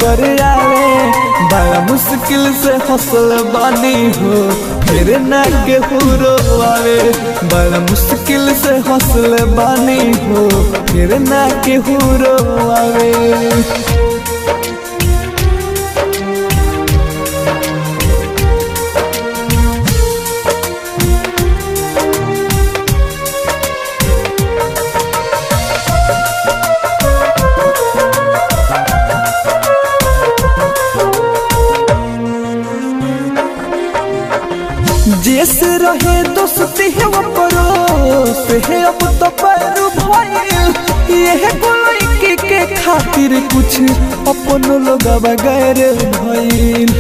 कर आवे बड़ा मुश्किल से हौसल बानी हो फिर ना के हुरो आवे बड़ा मुश्किल से हौसल बानी हो फिर ना के हुरो आवे। जैसे रहे दोस्ती है वो परोस है अब तो पैरू भइल यह गोलई के खातिर कुछ अपन लोग बगैर भइल।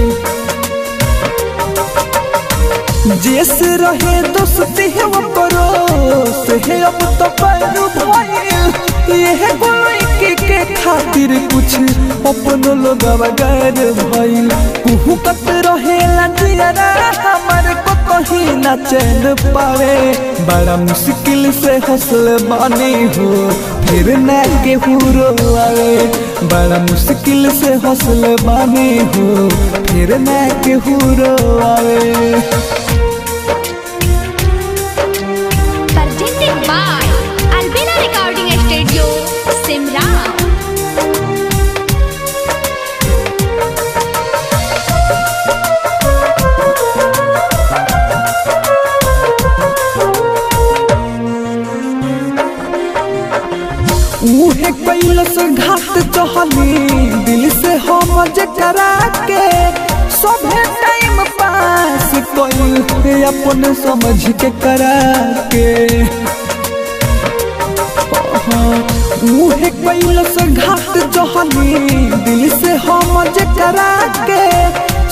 जैसे रहे दोस्ती है वो परोस है अब तो पैरू भइल यह गोलई के खातिर कुछ अपन लोग बगैर भइल। कुहू कत रहेला जियरा हमारे को कहीं ना चैन पावे बड़ा मुश्किल से हौसल बानी हो फिर ना के हुरो आवे बड़ा मुश्किल से हौसल बानी हो फिर ना के हुरो आवे। Presented by Albina Recording Studio, Simra। उहे कैलस घाट चहली दिल से हम जकरा के सभे टाइम पास कैल अपन समझ के करा के। उहे कैलस घाट चहली दिल से हम जकरा के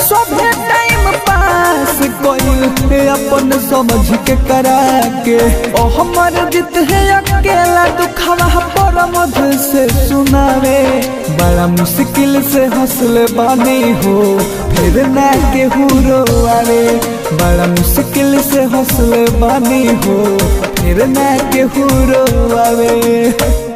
सभे टाइम पास कैल अपन समझ के करा के। ओ हमर जित है अकेला दुखवा पर मधुर से सुनावे बड़ा मुश्किल से हौसल बानी हो फिर ना के हुरो आवे बड़ा मुश्किल से हौसल बानी हो फिर ना के हुरो आवे।